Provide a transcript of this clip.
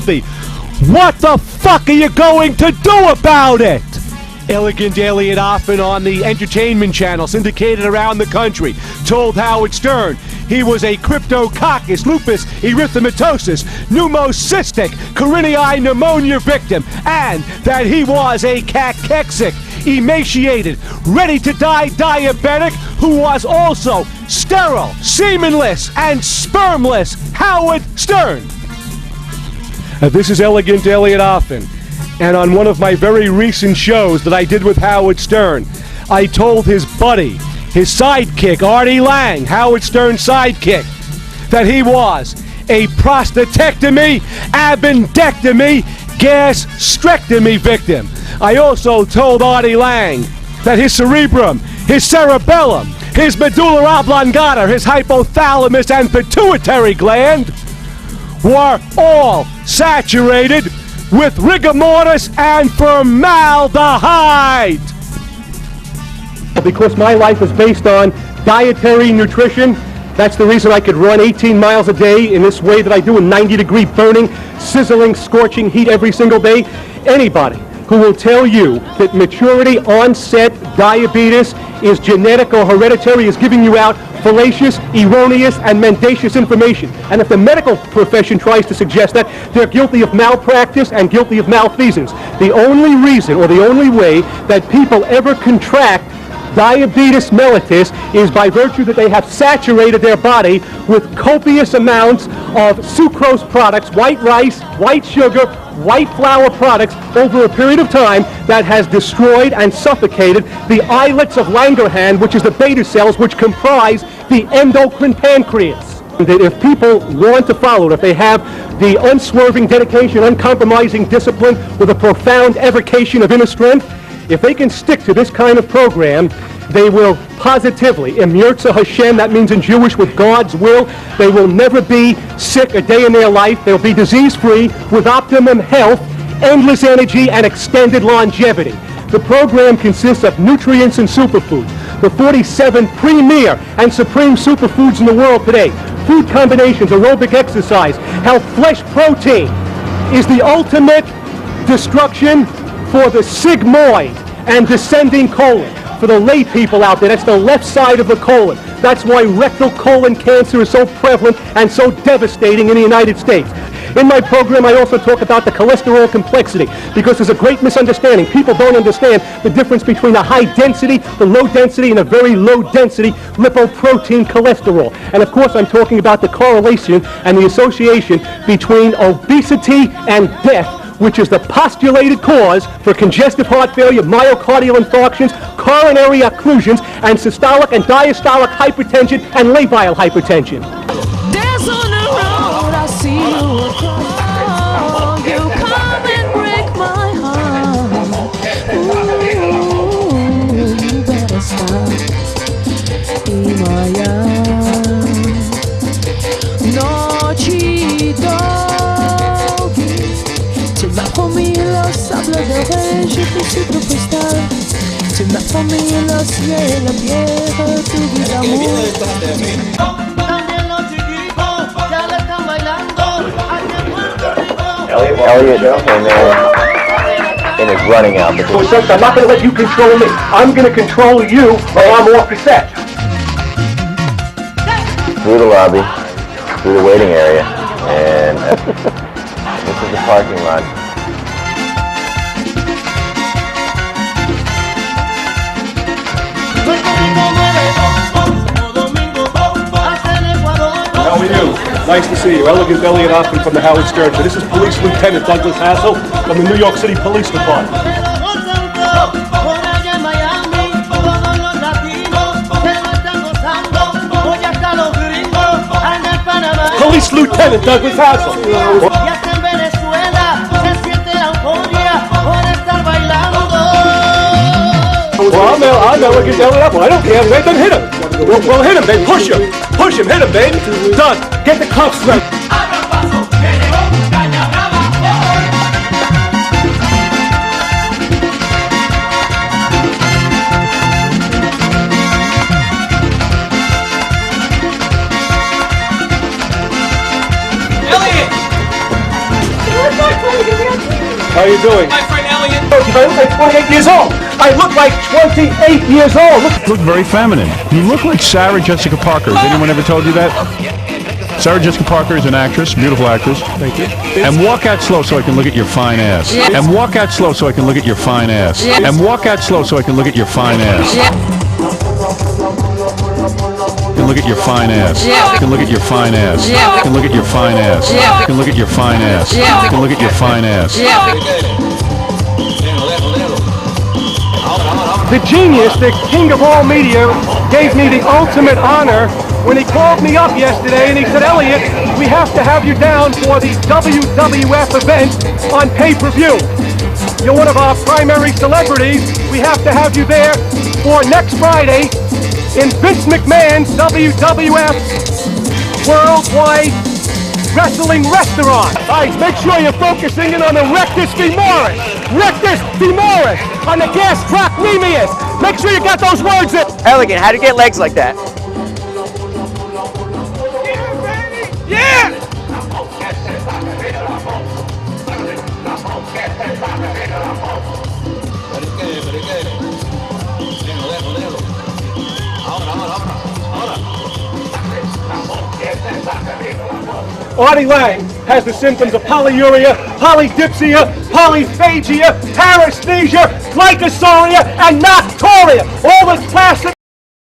unhealthy. What the fuck are you going to do about it? Elegant Elliot Offen on the entertainment channel syndicated around the country told Howard Stern he was a cryptococcus lupus erythematosus pneumocystic carinii pneumonia victim, and that he was a cachexic, emaciated, ready to die diabetic who was also sterile, semenless, and spermless Howard Stern. This is Elegant Elliot Offen. And on one of my very recent shows that I did with Howard Stern, I told his buddy, his sidekick, Artie Lang, Howard Stern's sidekick, that he was a prostatectomy, appendectomy, gastrectomy victim. I also told Artie Lang that his cerebrum, his cerebellum, his medulla oblongata, his hypothalamus and pituitary gland were all saturated with rigor mortis and formaldehyde. Because my life is based on dietary nutrition, that's the reason I could run 18 miles a day in this way that I do in 90-degree burning, sizzling, scorching heat every single day. Anybody who will tell you that maturity onset diabetes is genetic or hereditary is giving you out fallacious, erroneous, and mendacious information. And if the medical profession tries to suggest that, they're guilty of malpractice and guilty of malfeasance. The only reason or the only way that people ever contract diabetes mellitus is by virtue that they have saturated their body with copious amounts of sucrose products, white rice, white sugar, white flour products over a period of time that has destroyed and suffocated the islets of Langerhans, which is the beta cells which comprise the endocrine pancreas. That if people want to follow it, if they have the unswerving dedication, uncompromising discipline with a profound evocation of inner strength, if they can stick to this kind of program, they will positively, Im Yirtzeh Hashem, that means in Jewish with God's will, they will never be sick a day in their life. They'll be disease-free with optimum health, endless energy, and extended longevity. The program consists of nutrients and superfoods, the 47 premier and supreme superfoods in the world today, food combinations, aerobic exercise, how flesh protein is the ultimate destruction for the sigmoid and descending colon. For the lay people out there, that's the left side of the colon. That's why rectal colon cancer is so prevalent and so devastating in the United States. In my program, I also talk about the cholesterol complexity, because there's a great misunderstanding. People don't understand the difference between a high density, the low density, and a very low density lipoprotein cholesterol. And of course, I'm talking about the correlation and the association between obesity and death, which is the postulated cause for congestive heart failure, myocardial infarctions, coronary occlusions, and systolic and diastolic hypertension and labile hypertension. Dance on the road, I see you across. You come and break my heart. Ooh, you better stop. Imaya. No cheato. Tu m'as promis le sable de rêve, je te suis trop Pristine. Tu m'as promis le ciel, la pierre, tout du amour. Elliot and his running out. So I'm not going to let you control me. I'm going to control you or I'm off the set. Through the lobby, through the waiting area, and this is the parking lot. How are you? Nice to see you. Elegant Elliot Offen from the Howard Stern Show. This is Police Lieutenant Douglas Hassel from the New York City Police Department. Police Lieutenant Douglas Hassel. Well, I'm Elegant Elliot Offen. I don't care, babe. Then hit him. Well, hit him, babe. Push him. Push him. Hit him, babe. Done. Get the cuffs ready. Elliot! How you doing? My friend Elliot. I look like 28 years old. I look like 28 years old. Look very feminine. You look like Sarah Jessica Parker. Has anyone ever told you that? Sarah Jessica Parker is an actress, beautiful actress. Thank you. And walk out slow so I can look at your fine ass. Yeah. And walk out slow so I can look at your fine ass. Yeah. And walk out slow so I can look at your fine ass. Yeah. Can look at your fine ass. Yeah. Can look at your fine ass. Yeah. Can look at your fine ass. Yeah. Can look at your fine ass. Yeah. Can look at your fine ass. Yeah. The genius, the king of all media, gave me the ultimate honor when he called me up yesterday and he said, Elliot, we have to have you down for the WWF event on pay-per-view. You're one of our primary celebrities. We have to have you there for next Friday in Vince McMahon's WWF Worldwide Wrestling Restaurant. All right, make sure you're focusing in on the Rectus Femoris. Rectus Femoris on the gastrocnemius. Make sure you got those words in. Elegant, how do you get legs like that? Yeah! Artie Lang has the symptoms of polyuria, polydipsia, polyphagia, paresthesia, glycosauria, and nocturia. All this classic